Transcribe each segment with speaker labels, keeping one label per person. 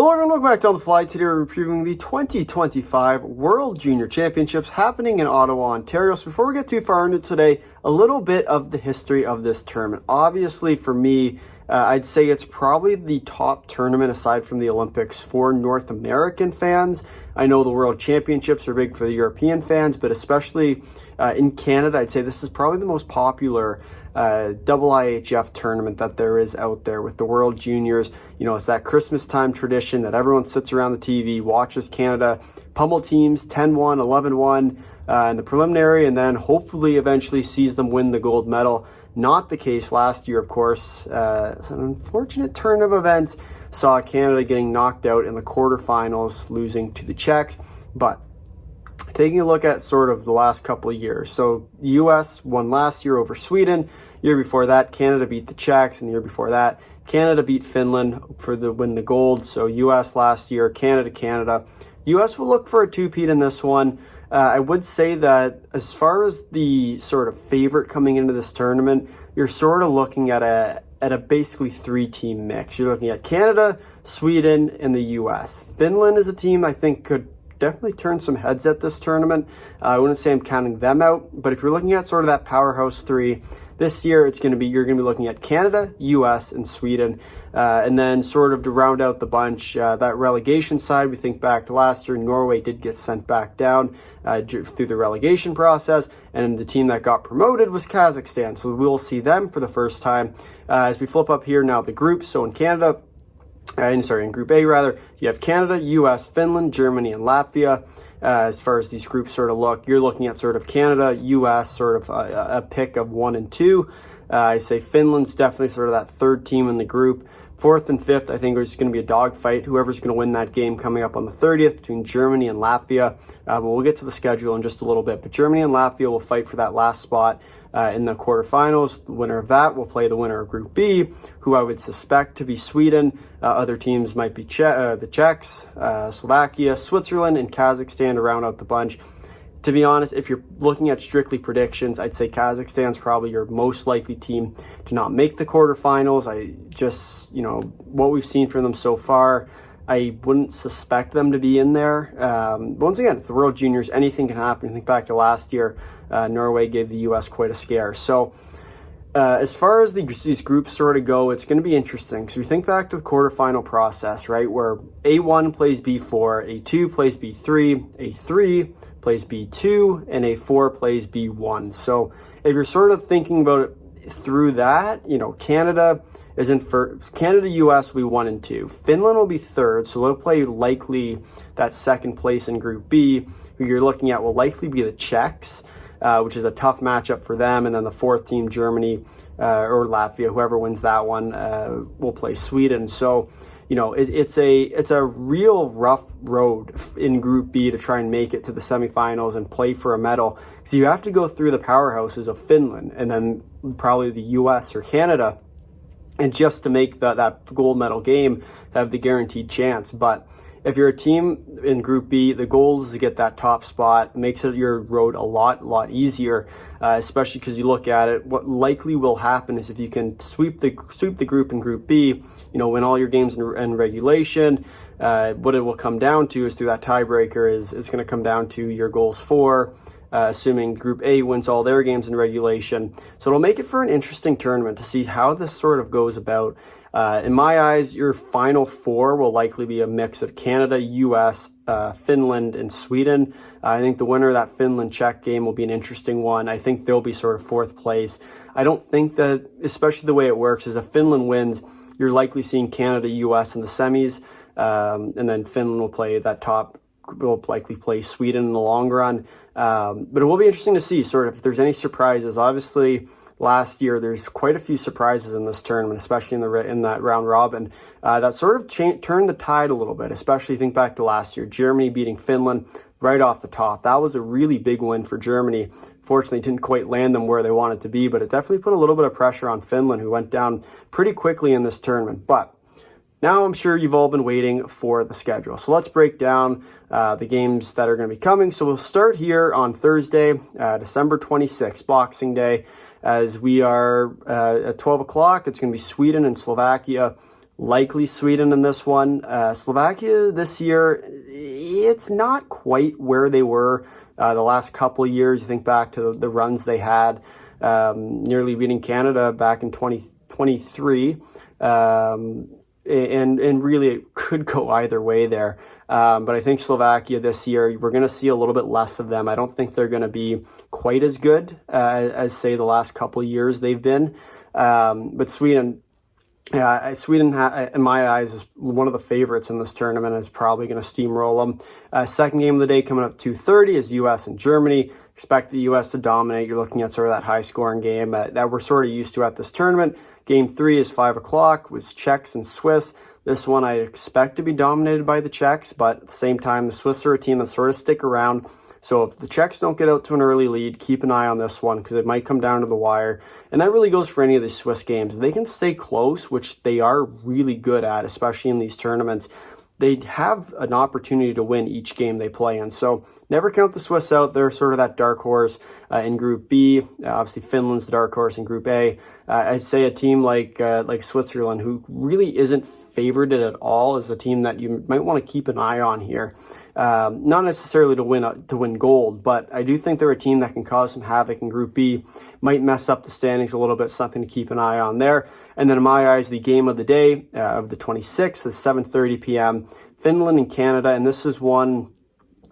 Speaker 1: Hello everyone, welcome back to On The Fly. Today we're reviewing the 2025 World Junior Championships happening in Ottawa, Ontario. So before we get too far into today, a little bit of the history of this tournament. Obviously for me, I'd say it's probably the top tournament aside from the Olympics for North American fans. I know the World Championships are big for the European fans, but especially in Canada, I'd say this is probably the most popular IIHF tournament that there is out there with the World Juniors. You know, it's that Christmas time tradition that everyone sits around the TV, watches Canada pummel teams 10-1, 11-1 in the preliminary, and then hopefully eventually sees them win the gold medal. Not the case last year, of course. It's an unfortunate turn of events. Saw Canada getting knocked out in the quarterfinals, losing to the Czechs. But taking a look at sort of the last couple of years. So US won last year over Sweden. Year before that, Canada beat the Czechs. And the year before that, Canada beat Finland for the win the gold. So US last year, Canada. US will look for a two-peat in this one. I would say that as far as the sort of favorite coming into this tournament, you're sort of looking at a basically three-team mix. You're looking at Canada, Sweden, and the US. Finland is a team I think could definitely turn some heads at this tournament. I wouldn't say I'm counting them out, but if you're looking at sort of that powerhouse three, this year you're going to be looking at Canada, US, and Sweden. And then sort of to round out the bunch, that relegation side, we think back to last year, Norway did get sent back down through the relegation process, and the team that got promoted was Kazakhstan. So we'll see them for the first time. As we flip up here now the groups, so in Canada, in Group A rather, you have Canada, US, Finland, Germany, and Latvia. As far as these groups sort of look, you're looking at sort of Canada, US, sort of a pick of 1 and 2. I say Finland's definitely sort of that third team in the group. Fourth and fifth, I think it's going to be a dogfight. Whoever's going to win that game coming up on the 30th between Germany and Latvia. But we'll get to the schedule in just a little bit. But Germany and Latvia will fight for that last spot in the quarterfinals. The winner of that will play the winner of Group B, who I would suspect to be Sweden. Other teams might be the Czechs, Slovakia, Switzerland, and Kazakhstan to round out the bunch. To be honest, if you're looking at strictly predictions, I'd say Kazakhstan's probably your most likely team to not make the quarterfinals. What we've seen from them so far, I wouldn't suspect them to be in there. But once again, it's the World Juniors. Anything can happen. Think back to last year, Norway gave the US quite a scare. So as far as these groups sort of go, it's going to be interesting. So we think back to the quarterfinal process, right, where A1 plays B4, A2 plays B3, A3 plays B2, and A4 plays B1. So if you're sort of thinking about it through that, Canada is in first. Canada, US will be 1 and 2. Finland will be third, so they'll play likely that second place in Group B. Who you're looking at will likely be the Czechs, which is a tough matchup for them. And then the fourth team, Germany or Latvia, whoever wins that one, will play Sweden. So it's a real rough road in Group B to try and make it to the semifinals and play for a medal. So you have to go through the powerhouses of Finland and then probably the US or Canada, and just to make that gold medal game have the guaranteed chance. But if you're a team in Group B, the goal is to get that top spot. It makes your road a lot easier, especially because you look at it. What likely will happen is if you can sweep the group in Group B, win all your games in regulation. What it will come down to is through that tiebreaker is going to come down to your goals for. Assuming Group A wins all their games in regulation. So it'll make it for an interesting tournament to see how this sort of goes about. In my eyes, your final four will likely be a mix of Canada, US, Finland, and Sweden. I think the winner of that Finland-Czech game will be an interesting one. I think they'll be sort of fourth place. I don't think that, especially the way it works, is if Finland wins, you're likely seeing Canada, US in the semis, and then Finland will play that top, will likely play Sweden in the long run. But it will be interesting to see sort of if there's any surprises. Obviously, last year there's quite a few surprises in this tournament, especially in that round robin. That sort of turned the tide a little bit, especially think back to last year. Germany beating Finland right off the top. That was a really big win for Germany. Fortunately, didn't quite land them where they wanted to be, but it definitely put a little bit of pressure on Finland, who went down pretty quickly in this tournament. But now I'm sure you've all been waiting for the schedule. So let's break down the games that are going to be coming. So we'll start here on Thursday, December 26th, Boxing Day, as we are at 12 o'clock. It's going to be Sweden and Slovakia. likely Sweden in this one. Slovakia this year, it's not quite where they were the last couple of years. You think back to the runs they had, nearly beating Canada back in 2023. And really it could go either way there. But I think Slovakia this year, we're going to see a little bit less of them. I don't think they're going to be quite as good as, say, the last couple of years they've been. But Sweden, in my eyes, is one of the favorites in this tournament. Is probably going to steamroll them. Second game of the day coming up 2:30 is U.S. and Germany. Expect the U.S. to dominate. You're looking at sort of that high-scoring game that we're sort of used to at this tournament. Game 3 is 5 o'clock with Czechs and Swiss. This one I expect to be dominated by the Czechs, but at the same time, the Swiss are a team that sort of stick around. So if the Czechs don't get out to an early lead, keep an eye on this one because it might come down to the wire. And that really goes for any of these Swiss games. If they can stay close, which they are really good at, especially in these tournaments, they have an opportunity to win each game they play in. So never count the Swiss out. They're sort of that dark horse in Group B. Obviously, Finland's the dark horse in Group A. I'd say a team like Switzerland, who really isn't favored at all, is a team that you might want to keep an eye on here. Not necessarily to win gold, but I do think they're a team that can cause some havoc in Group B. Might mess up the standings a little bit. Something to keep an eye on there. And then in my eyes, the game of the day of the 26th is 7:30 p.m. Finland and Canada, and this is one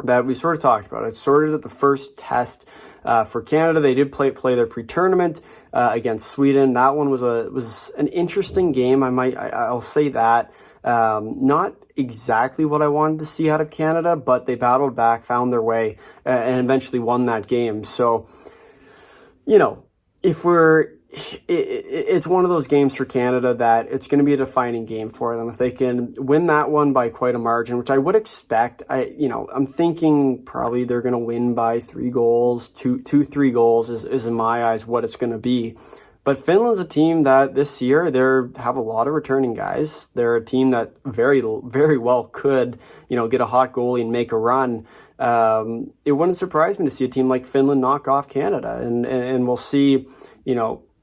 Speaker 1: that we sort of talked about. It's sort of the first test for Canada. They did play their pre-tournament against Sweden. That one was an interesting game. I'll say that. Not exactly what I wanted to see out of Canada, but they battled back, found their way, and eventually won that game. So, it's one of those games for Canada that it's going to be a defining game for them. If they can win that one by quite a margin, which I would expect, I'm thinking probably they're going to win by 3 goals, 3 goals is in my eyes what it's going to be. But Finland's a team that this year they have a lot of returning guys. They're a team that very, very well could, get a hot goalie and make a run. It wouldn't surprise me to see a team like Finland knock off Canada, and we'll see,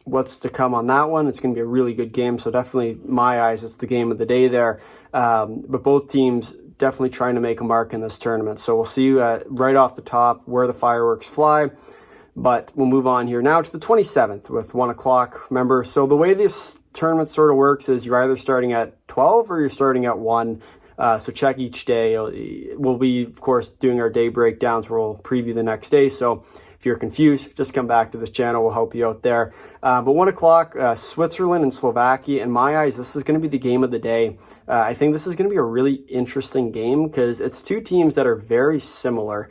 Speaker 1: what's to come on that one. It's going to be a really good game. So definitely, my eyes, it's the game of the day there. But both teams definitely trying to make a mark in this tournament. So we'll see right off the top where the fireworks fly. But we'll move on here now to the 27th with 1 o'clock. Remember, so the way this tournament sort of works is you're either starting at 12 or you're starting at 1. So check each day. We'll be, of course, doing our day breakdowns where we'll preview the next day. So if you're confused, just come back to this channel. We'll help you out there. But 1 o'clock, Switzerland and Slovakia. In my eyes, this is going to be the game of the day. I think this is going to be a really interesting game because it's two teams that are very similar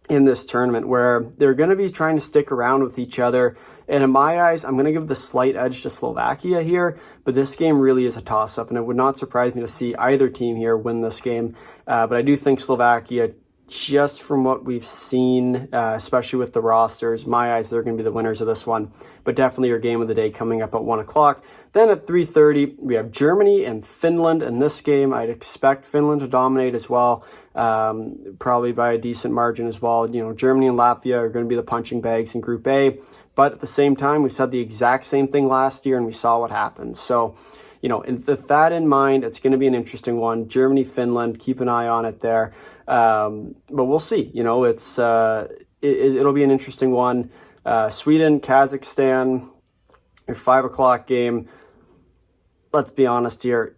Speaker 1: in this tournament, where they're going to be trying to stick around with each other. And in my eyes, I'm going to give the slight edge to Slovakia here, but this game really is a toss-up, and it would not surprise me to see either team here win this game. But I do think Slovakia, just from what we've seen, especially with the rosters, my eyes, they're going to be the winners of this one. But definitely your game of the day coming up at 1 o'clock. Then at 3:30, we have Germany and Finland. In this game, I'd expect Finland to dominate as well, probably by a decent margin as well. Germany and Latvia are going to be the punching bags in Group A. But at the same time, we said the exact same thing last year, and we saw what happened. So, with that in mind, it's going to be an interesting one. Germany, Finland, keep an eye on it there. But we'll see. It'll be an interesting one. Sweden, Kazakhstan, your 5 o'clock game. Let's be honest here.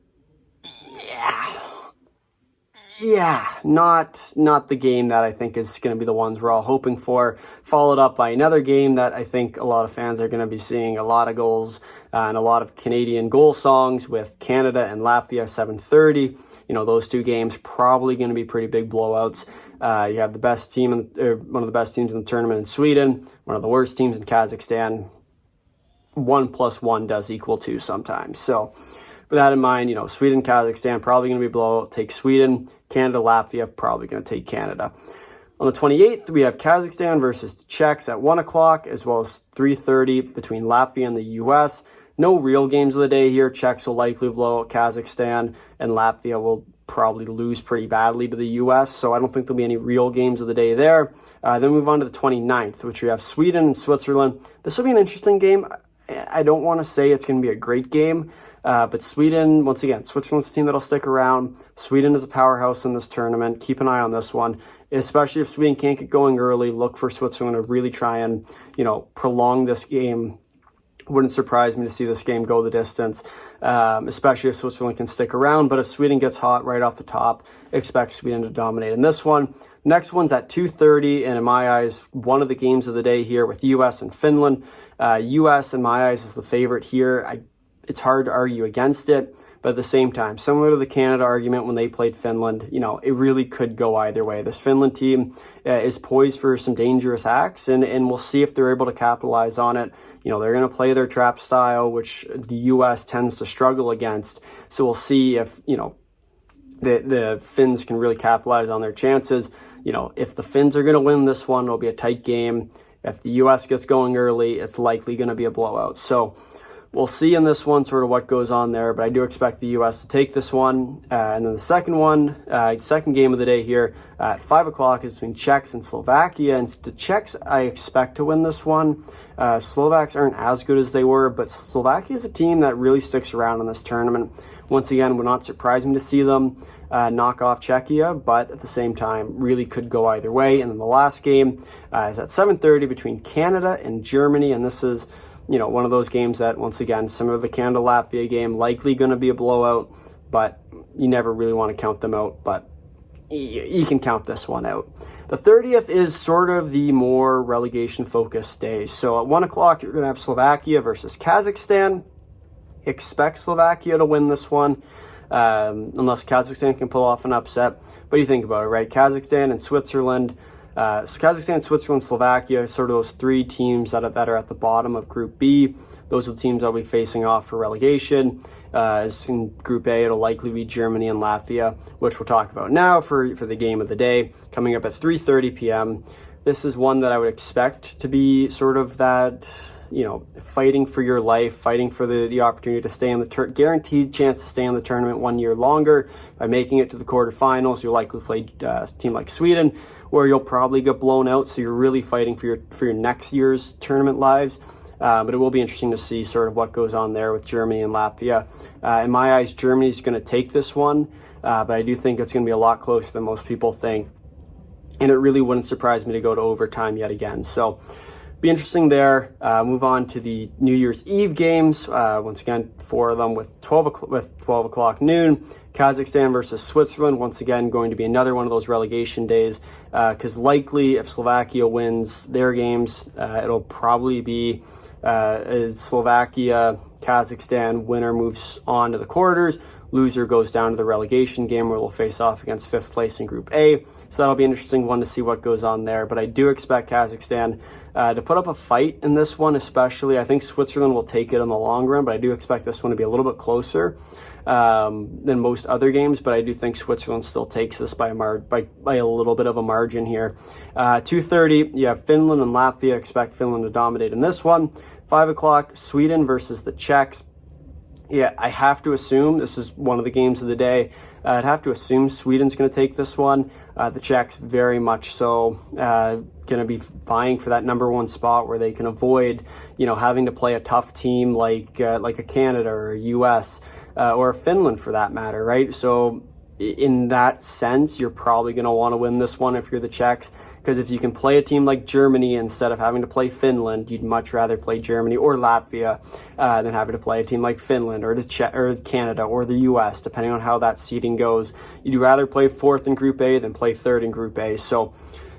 Speaker 1: Yeah, not the game that I think is going to be the ones we're all hoping for. Followed up by another game that I think a lot of fans are going to be seeing a lot of goals and a lot of Canadian goal songs with Canada and Latvia 7:30. Those two games probably going to be pretty big blowouts. You have the best team, one of the best teams in the tournament in Sweden, one of the worst teams in Kazakhstan. 1 + 1 does equal 2 sometimes. So with that in mind, Sweden, Kazakhstan probably going to be blowout. Take Sweden. Canada, Latvia, probably going to take Canada. On the 28th, we have Kazakhstan versus the Czechs at 1 o'clock, as well as 3:30 between Latvia and the U.S. No real games of the day here. Czechs will likely blow out Kazakhstan, and Latvia will probably lose pretty badly to the U.S., so I don't think there'll be any real games of the day there. Then move on to the 29th, which we have Sweden and Switzerland. This will be an interesting game. I don't want to say it's going to be a great game, But Sweden, once again, Switzerland's a team that'll stick around. Sweden is a powerhouse in this tournament. Keep an eye on this one, especially if Sweden can't get going early. Look for Switzerland to really try and, prolong this game. Wouldn't surprise me to see this game go the distance, especially if Switzerland can stick around. But if Sweden gets hot right off the top, expect Sweden to dominate in this one. Next one's at 2:30, and in my eyes, one of the games of the day here with U.S. and Finland. U.S., in my eyes, is the favorite here. It's hard to argue against it, but at the same time, similar to the Canada argument when they played Finland, it really could go either way. This Finland team is poised for some dangerous acts, and we'll see if they're able to capitalize on it. They're going to play their trap style, which the U.S. tends to struggle against. So we'll see if, the Finns can really capitalize on their chances. If the Finns are going to win this one, it'll be a tight game. If the U.S. gets going early, it's likely going to be a blowout. So we'll see in this one sort of what goes on there, but I do expect the U.S. to take this one. And then the second game of the day here at 5 o'clock is between Czechs and Slovakia. And the Czechs, I expect to win this one. Slovaks aren't as good as they were, but Slovakia is a team that really sticks around in this tournament. Once again, would not surprise me to see them knock off Czechia, but at the same time, really could go either way. And then the last game is at 7:30 between Canada and Germany, and this is one of those games that, once again, similar to the Canada-Latvia game, likely going to be a blowout, but you never really want to count them out, but you can count this one out. The 30th is sort of the more relegation-focused day. So at 1 o'clock, you're going to have Slovakia versus Kazakhstan. Expect Slovakia to win this one, unless Kazakhstan can pull off an upset. What do you think about it, right? Kazakhstan, Switzerland, Slovakia, sort of those three teams that are at the bottom of Group B. Those are the teams that will be facing off for relegation. As in Group A, it'll likely be Germany and Latvia, which we'll talk about now for the game of the day, coming up at 3:30 p.m. This is one that I would expect to be sort of that, fighting for your life, fighting for the opportunity to stay in the guaranteed chance to stay in the tournament 1 year longer. By making it to the quarterfinals, you'll likely play a team like Sweden, where you'll probably get blown out, so you're really fighting for your next year's tournament lives. But it will be interesting to see sort of what goes on there with Germany and Latvia. In my eyes, Germany's going to take this one, but I do think it's going to be a lot closer than most people think. And it really wouldn't surprise me to go to overtime yet again. So be interesting there. Move on to the New Year's Eve games. Once again, 4 of them with 12 o'clock noon. Kazakhstan versus Switzerland. Once again, going to be another one of those relegation days. Because likely, if Slovakia wins their games, it'll probably be Slovakia, Kazakhstan. Winner moves on to the quarters. Loser goes down to the relegation game, where they'll face off against 5th place in Group A. So that'll be an interesting one to see what goes on there. But I do expect Kazakhstan to put up a fight in this one, especially. I think Switzerland will take it in the long run, but I do expect this one to be a little bit closer than most other games. But I do think Switzerland still takes this by a little bit of a margin here. 2:30, you have Finland and Latvia. Expect Finland to dominate in this one. 5 o'clock, Sweden versus the Czechs. Yeah, I have to assume this is one of the games of the day. I'd have to assume Sweden's going to take this one. The Czechs very much so going to be vying for that number 1 spot, where they can avoid, having to play a tough team like a Canada or a U.S. Or Finland for that matter, right? So in that sense, you're probably going to want to win this one if you're the Czechs. Because if you can play a team like Germany instead of having to play Finland, you'd much rather play Germany or Latvia than having to play a team like Finland or Canada or the U.S., depending on how that seeding goes. You'd rather play 4th in Group A than play 3rd in Group A. So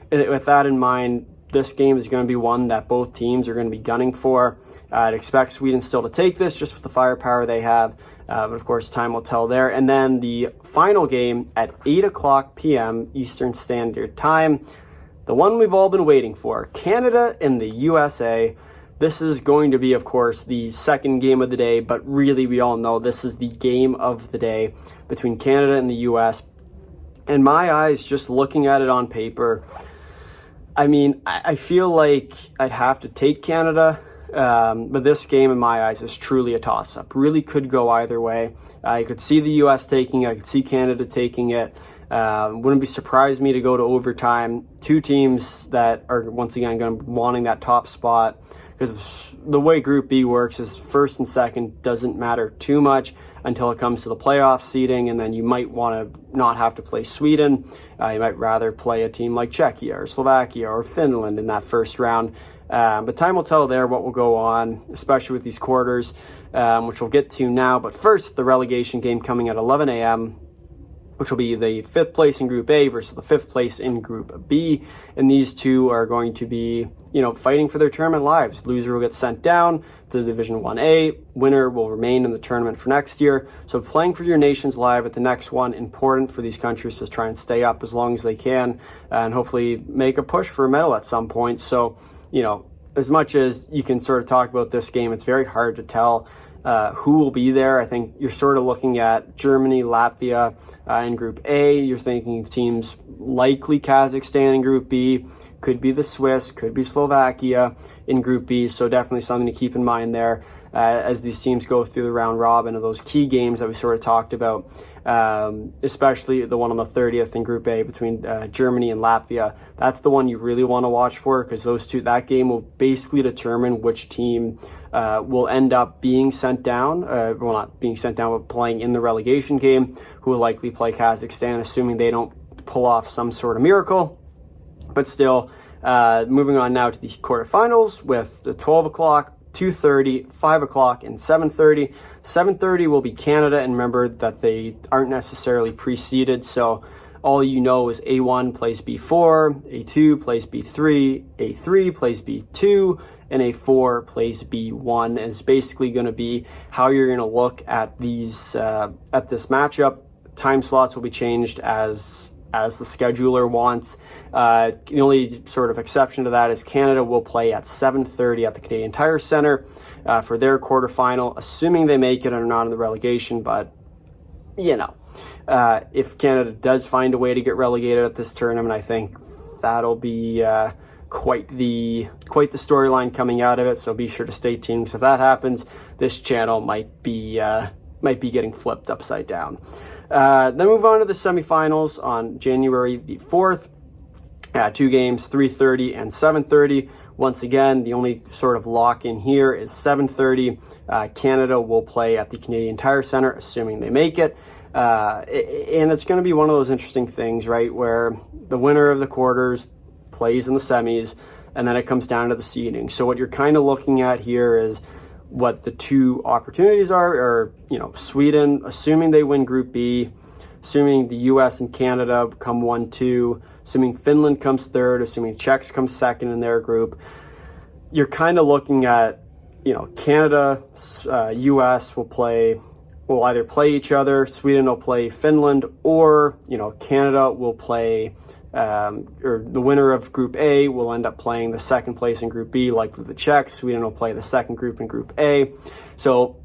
Speaker 1: with that in mind, this game is going to be one that both teams are going to be gunning for. I'd expect Sweden still to take this, just with the firepower they have. But of course, time will tell there. And then the final game at 8 o'clock p.m. Eastern Standard Time. The one we've all been waiting for, Canada and the USA. This is going to be, of course, the second game of the day, but really we all know this is the game of the day between Canada and the US. In my eyes, just looking at it on paper, I mean, I feel like I'd have to take Canada, but this game in my eyes is truly a toss-up. Really could go either way. I could see the US taking it, I could see Canada taking it. Wouldn't be surprised me to go to overtime. 2 teams that are once again going to be wanting that top spot. because the way Group B works is first and second doesn't matter too much until it comes to the playoff seeding, and then you might want to not have to play Sweden. You might rather play a team like Czechia or Slovakia or Finland in that first round. But time will tell there what will go on, especially with these quarters, which we'll get to now. But first, the relegation game coming at 11 a.m., which will be the 5th place in Group A versus the 5th place in Group B. And these two are going to be, fighting for their tournament lives. Loser will get sent down to the Division 1A. Winner will remain in the tournament for next year. So playing for your nation's live at the next one, important for these countries to try and stay up as long as they can and hopefully make a push for a medal at some point. So, as much as you can sort of talk about this game, it's very hard to tell who will be there. I think you're sort of looking at Germany, Latvia in Group A. You're thinking of teams likely Kazakhstan in Group B. Could be the Swiss, could be Slovakia in Group B. So definitely something to keep in mind there as these teams go through the round robin of those key games that we sort of talked about. Especially the one on the 30th in Group A between Germany and Latvia. That's the one you really want to watch for, because that game will basically determine which team will end up being sent down, not being sent down, but playing in the relegation game, who will likely play Kazakhstan, assuming they don't pull off some sort of miracle. But still, moving on now to these quarterfinals with the 12 o'clock, 2:30, 5 o'clock, and 7:30. 7:30 will be Canada, and remember that they aren't necessarily preceded, so all you know is A1 plays B4, A2 plays B3, A3 plays B2, and A4 plays B1. And it's basically going to be how you're going to look at these at this matchup. Time slots will be changed as the scheduler wants. The only sort of exception to that is Canada will play at 7:30 at the Canadian Tire Centre for their quarterfinal, assuming they make it and are not in the relegation. But if Canada does find a way to get relegated at this tournament, I think that'll be quite the storyline coming out of it. So be sure to stay tuned, because if that happens, this channel might be getting flipped upside down. Then move on to the semifinals on January the 4th. 2 games, 3:30 and 7:30. Once again, the only sort of lock in here is 7:30. Canada will play at the Canadian Tire Centre, assuming they make it. And it's going to be one of those interesting things, right, where the winner of the quarters plays in the semis, and then it comes down to the seeding. So what you're kind of looking at here is what the two opportunities are, Sweden, assuming they win Group B, assuming the US and Canada come 1-2, assuming Finland comes third, assuming Czechs come second in their group. You're kind of looking at, Canada, US will either play each other, Sweden will play Finland, or, Canada will play, or the winner of Group A will end up playing the second place in Group B, like with the Czechs. Sweden will play the second group in Group A. So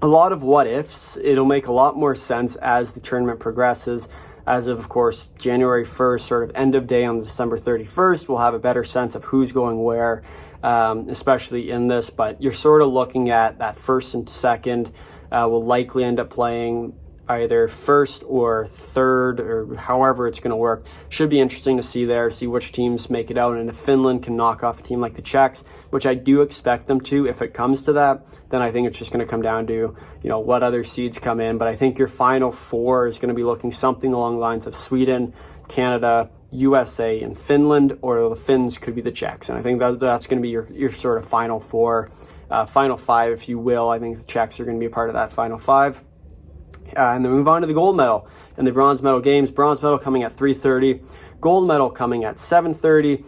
Speaker 1: a lot of what ifs. It'll make a lot more sense as the tournament progresses. As of course, January 1st, sort of end of day on December 31st, we'll have a better sense of who's going where, especially in this. But you're sort of looking at that first and second will likely end up playing either first or third, or however it's going to work. Should be interesting to see which teams make it out. And if Finland can knock off a team like the Czechs, which I do expect them to, if it comes to that, then I think it's just going to come down to, what other seeds come in. But I think your final four is going to be looking something along the lines of Sweden, Canada, USA, and Finland, or the Finns could be the Czechs. And I think that's going to be your sort of final four, final five, if you will. I think the Czechs are going to be a part of that final five. And then move on to the gold medal and the bronze medal games. Bronze medal coming at 3:30, gold medal coming at 7:30.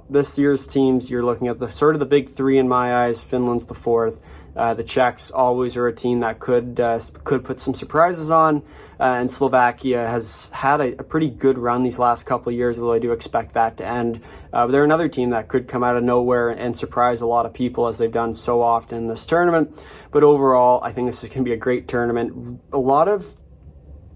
Speaker 1: This year's teams, you're looking at the sort of the big three in my eyes. Finland's the fourth. The Czechs always are a team that could put some surprises on. And Slovakia has had a pretty good run these last couple of years, although I do expect that to end. They're another team that could come out of nowhere and surprise a lot of people, as they've done so often in this tournament. But overall, I think this is going to be a great tournament. A lot of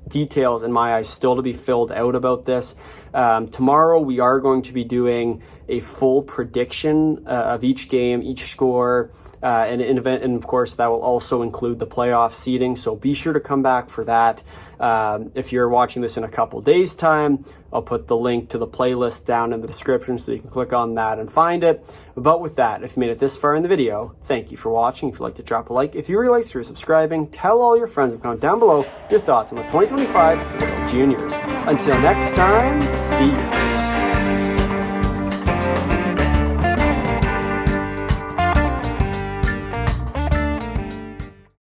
Speaker 1: details in my eyes still to be filled out about this. Tomorrow we are going to be doing a full prediction of each game, each score, and of course that will also include the playoff seeding. So be sure to come back for that. If you're watching this in a couple days' time, I'll put the link to the playlist down in the description so you can click on that and find it. But with that, if you made it this far in the video, thank you for watching. If you'd like to drop a like, if you really like through subscribing, tell all your friends and comment down below your thoughts on the 2025 World Juniors. Until next time, see you.